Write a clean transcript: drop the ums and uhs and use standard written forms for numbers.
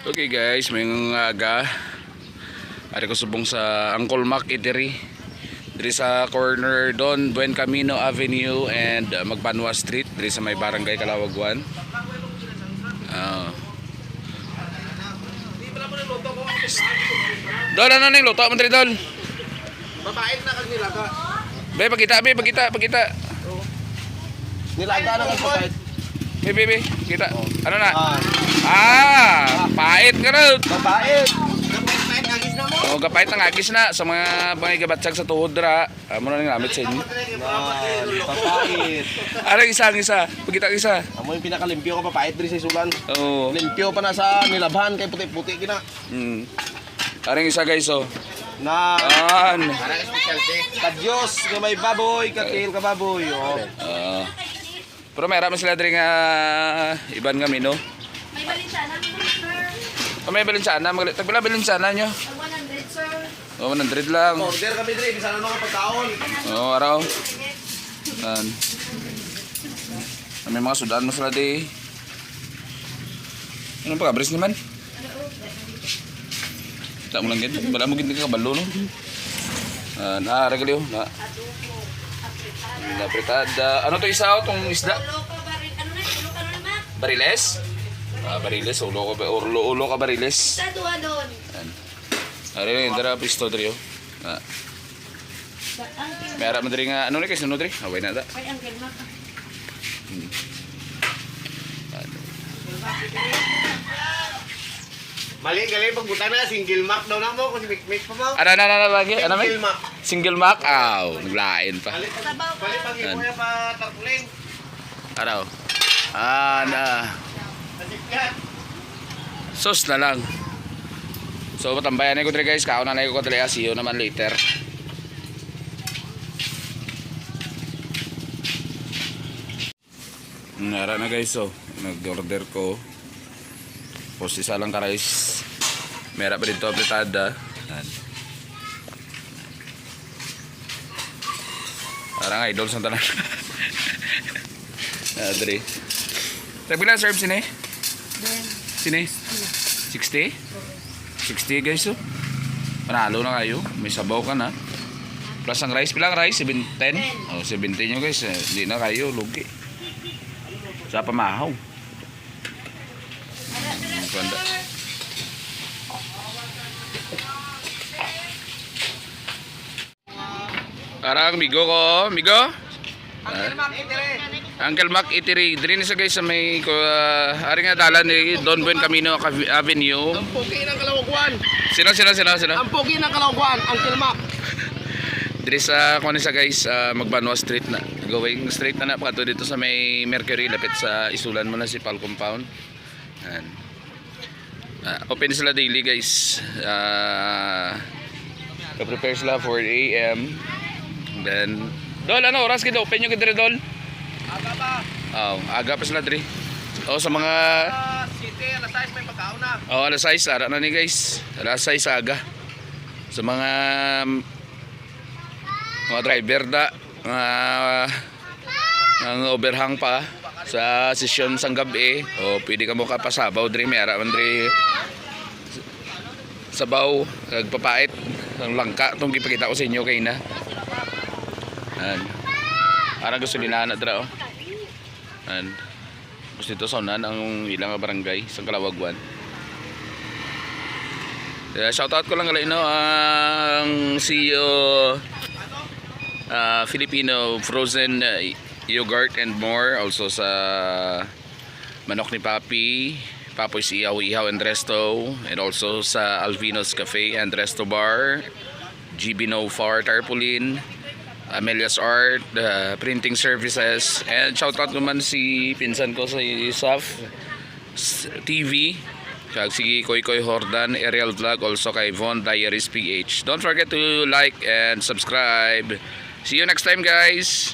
Okay guys, may aga. Ari ko subong sa Uncle Mac Eatery. Diri sa corner Don Buen Camino Avenue and Magbanwa Street, diri sa may barangay Kalawagwan. Dol, ano ning luto man diri dol? Mabait na kag nilaga. Pagkita. Nilaga na kag mabait. Be. Kita. Ano na? Pait ka na. Mabait. Mabait agis na mo. Oh, gapait ang agis na sa mga pangigabatsag sa tuhod dira. Amo na ning lamit sa inyo. Mabait. Ara isa. Pagkita isa. Amo yung pinakalimpyo ka mabait diri sa isulan. Oo. Limpyo pa na sa nilabhan kay puti-puti kina. Aring isa guys oh. Na An. para specialty. Kadyos nga may baboy, kakil ka baboy. Oh. Pero mayroon man sila diri nga iban nga mino. May balinsana mo, sir. May balinsana, tagpila balinsana nyo. 100, sir. Oh, 100 lang. Order kami diri bisan ano nga pagkaon. Oh, araw. An. May mga sudan mo sila di. Ano pa kabris naman? Tak mo lang gid. Wala mo gid ka kabalo no. Regalyo na. Napritada. Ano to isa tong isda? Ulo ka ba rin? Ano na? Ulo ka na naman? Bariles? Bariles. Ulo ka bariles. Sa duwa doon. Ari, dara pisto diri oh. Mayara mo diri nga ano ni kay sunod diri? Away na da. Ay, ang kilma. Mali gali pagbutan na single mac daw na mo kasi mix pa mo. Ano lagi? Ano may? Single mac. Single mac? Naglain pa. Sabaw ka. Balik pag imo ya pa tarpulin. Araw. Nasikat. Sus na lang. So matambayan ko diri guys, kaon na ko diri see you naman later. Nara na guys so, nag-order ko. Post isa lang ka rice. Mera pa dito apretada. Parang idol sa tanan. Diri. Pila serve sini? Sini? 60? 60 guys oh. Panalo na kayo. May sabaw ka na. Plus ang rice. Pilang rice? 10? Oh, 17 nyo guys. Hindi na kayo. Lugi. Sa pamahaw. Ganda. Parang migo ko. Migo? Uncle Mac Eatery. Diri ni sa guys sa may ari nga dalan ni Don Buen Camino Avenue. Ang pogi ng Kalawagwan. Sino? Ang pogi ng Kalawagwan, Uncle Mac. Diri sa kuno sa guys, Magbanwa Street na. Going straight na pato dito sa may Mercury lapit sa Isulan Municipal Compound. And open sila daily guys. Prepare sila 4 AM. Then Dol, ano oras gid open yung diri Dol? Aga pa. Aga pa sila diri. Sa mga City, alas 6 may pagkaon na. alas 6 ara na ni guys. Alas 6 aga. Sa mga driver da ang overhang pa sa session sang gabi pwede ka mo kapasabaw diri may ara man diri sabaw kag papait ang langka tong gipakita ko sa inyo kay na ara gusto nila na dra gusto dito sa unan ang ilang barangay sa Kalawagwan. Shoutout ko lang galay ang CEO Filipino frozen yogurt and more, also sa manok ni Papoy's Ihaw and Resto, and also sa Alvino's Cafe and Resto Bar, GB No Far Tarpaulin, Amelia's Art, Printing Services, and shoutout naman si pinsan ko sa SAF TV, si Koy Hordan Aerial Vlog, also kay Von Diaries PH. Don't forget to like and subscribe. See you next time guys.